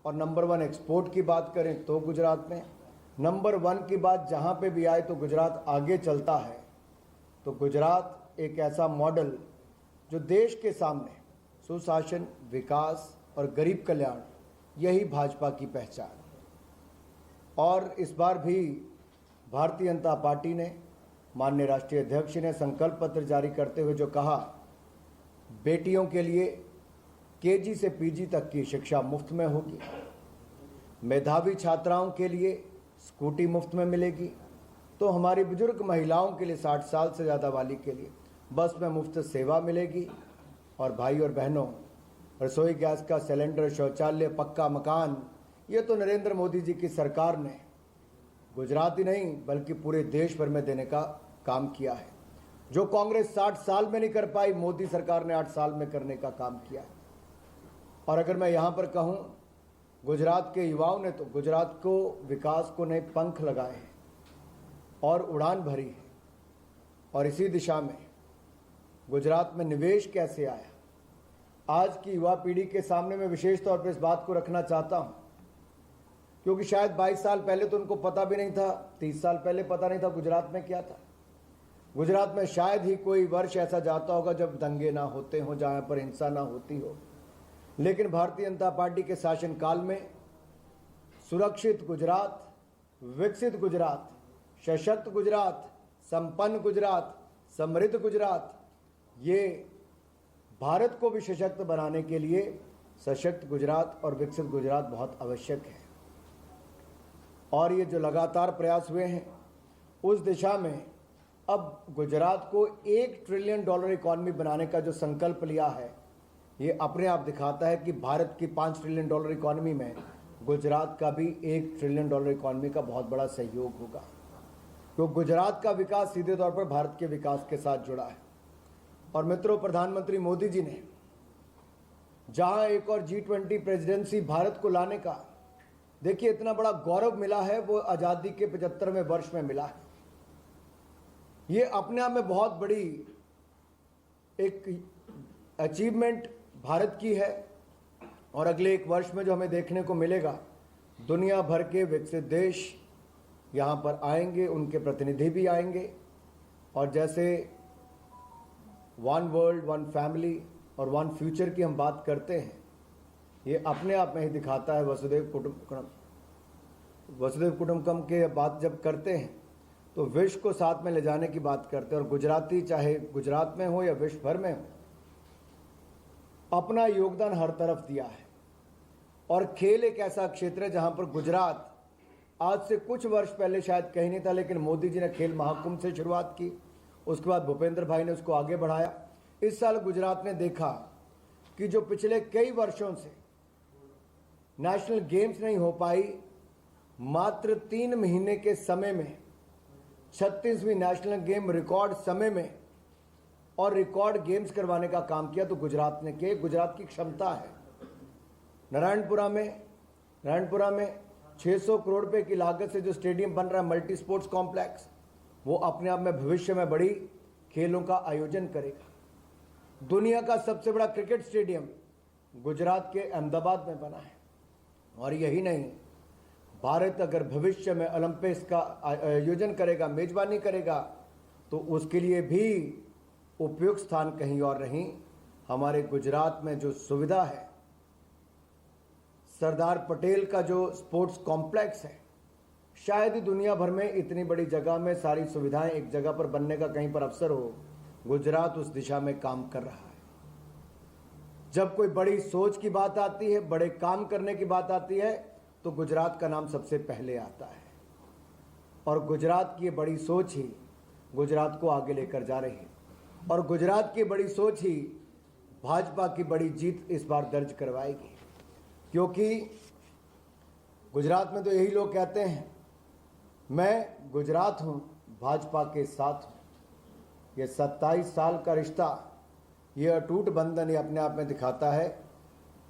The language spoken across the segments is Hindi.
और नंबर 1 एक्सपोर्ट की बात करें तो गुजरात में, नंबर 1 की बात जहाँ पे भी आए तो गुजरात आगे चलता है। तो गुजरात एक ऐसा मॉडल जो देश के सामने सुशासन, विकास और गरीब कल्याण, यही भाजपा की पहचान। और इस बार भी भारतीय जनता पार्टी ने, माननीय राष्ट्रीय अध्यक्ष ने संकल्प पत्र जारी करते हुए जो कहा, बेटियों के लिए केजी से पीजी तक की शिक्षा मुफ्त में होगी, मेधावी छात्राओं के लिए स्कूटी मुफ्त में मिलेगी, तो हमारी बुजुर्ग महिलाओं के लिए 60 साल से ज़्यादा वाली के लिए बस में मुफ्त सेवा मिलेगी, और भाई और बहनों, रसोई गैस का सिलेंडर, शौचालय, पक्का मकान, ये तो नरेंद्र मोदी जी की सरकार ने गुजरात ही नहीं बल्कि पूरे देश भर में देने का काम किया है। जो कांग्रेस 60 साल में नहीं कर पाई, मोदी सरकार ने 8 साल में करने का काम किया है। और अगर मैं यहाँ पर कहूँ, गुजरात के युवाओं ने तो गुजरात को, विकास को नए पंख लगाए हैं और उड़ान भरी है। और इसी दिशा में गुजरात में निवेश कैसे आया, आज की युवा पीढ़ी के सामने मैं विशेष तौर पर इस बात को रखना चाहता हूँ, क्योंकि शायद 22 साल पहले तो उनको पता भी नहीं था, 30 साल पहले पता नहीं था गुजरात में क्या था। गुजरात में शायद ही कोई वर्ष ऐसा जाता होगा जब दंगे ना होते हों, जहाँ पर हिंसा ना होती हो। लेकिन भारतीय जनता पार्टी के शासनकाल में सुरक्षित गुजरात, विकसित गुजरात, सशक्त गुजरात, संपन्न गुजरात, समृद्ध गुजरात, ये भारत को भी सशक्त बनाने के लिए सशक्त गुजरात और विकसित गुजरात बहुत आवश्यक है। और ये जो लगातार प्रयास हुए हैं, उस दिशा में अब गुजरात को $1 ट्रिलियन इकॉनमी बनाने का जो संकल्प लिया है, ये अपने आप दिखाता है कि भारत की $5 ट्रिलियन इकॉनमी में गुजरात का भी $1 ट्रिलियन इकॉनमी का बहुत बड़ा सहयोग होगा। तो गुजरात का विकास सीधे तौर पर भारत के विकास के साथ जुड़ा है। और मित्रों, प्रधानमंत्री मोदी जी ने जहां एक और G20 प्रेसिडेंसी भारत को लाने का, देखिए इतना बड़ा गौरव मिला है, वो आज़ादी के 75वें वर्ष में मिला है। ये अपने आप में बहुत बड़ी एक अचीवमेंट भारत की है। और अगले 1 वर्ष में जो हमें देखने को मिलेगा, दुनिया भर के विकसित देश यहाँ पर आएंगे, उनके प्रतिनिधि भी आएंगे। और जैसे 1 वर्ल्ड 1 फैमिली और 1 फ्यूचर की हम बात करते हैं, ये अपने आप में ही दिखाता है वसुधैव कुटुंबकम के बात जब करते हैं तो विश्व को साथ में ले जाने की बात करते हैं। और गुजराती चाहे गुजरात में हो या विश्व भर में हो, अपना योगदान हर तरफ दिया है। और खेल एक ऐसा क्षेत्र है जहां पर गुजरात आज से कुछ वर्ष पहले शायद कहीं नहीं था, लेकिन मोदी जी ने खेल महाकुंभ से शुरुआत की, उसके बाद भूपेंद्र भाई ने उसको आगे बढ़ाया। इस साल गुजरात ने देखा कि जो पिछले कई वर्षों से नेशनल गेम्स नहीं हो पाई, मात्र 3 महीने के समय में 36वीं नेशनल गेम रिकॉर्ड समय में और रिकॉर्ड गेम्स करवाने का काम किया। तो गुजरात ने किया, गुजरात की क्षमता है। नारायणपुरा में 600 करोड़ रुपए की लागत से जो स्टेडियम बन रहा है, मल्टी स्पोर्ट्स कॉम्प्लेक्स, वो अपने आप में भविष्य में बड़ी खेलों का आयोजन करेगा। दुनिया का सबसे बड़ा क्रिकेट स्टेडियम गुजरात के अहमदाबाद में बना है। और यही नहीं, भारत अगर भविष्य में ओलंपिक्स का आयोजन करेगा, मेजबानी करेगा, तो उसके लिए भी उपयुक्त स्थान कहीं और नहीं, हमारे गुजरात में जो सुविधा है, सरदार पटेल का जो स्पोर्ट्स कॉम्प्लेक्स है, शायद ही दुनिया भर में इतनी बड़ी जगह में सारी सुविधाएं एक जगह पर बनने का कहीं पर अवसर हो। गुजरात उस दिशा में काम कर रहा है। जब कोई बड़ी सोच की बात आती है, बड़े काम करने की बात आती है, तो गुजरात का नाम सबसे पहले आता है। और गुजरात की बड़ी सोच ही गुजरात को आगे लेकर जा रही है। और गुजरात की बड़ी सोच ही भाजपा की बड़ी जीत इस बार दर्ज करवाएगी। क्योंकि गुजरात में तो यही लोग कहते हैं, मैं गुजरात हूँ, भाजपा के साथ हूँ। ये 27 साल का रिश्ता, ये अटूट बंधन, ये अपने आप में दिखाता है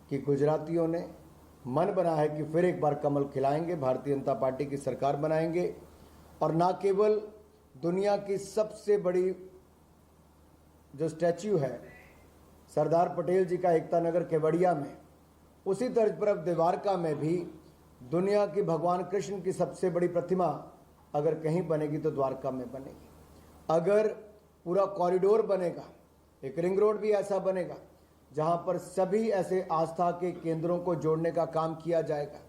कि गुजरातियों ने मन बना है कि फिर एक बार कमल खिलाएंगे, भारतीय जनता पार्टी की सरकार बनाएंगे। और ना केवल दुनिया की सबसे बड़ी जो स्टैच्यू है सरदार पटेल जी का एकता नगर केवड़िया में, उसी तर्ज पर अब द्वारका में भी दुनिया की भगवान कृष्ण की सबसे बड़ी प्रतिमा अगर कहीं बनेगी तो द्वारका में बनेगी। अगर पूरा कॉरिडोर बनेगा, एक रिंग रोड भी ऐसा बनेगा जहां पर सभी ऐसे आस्था के केंद्रों को जोड़ने का काम किया जाएगा,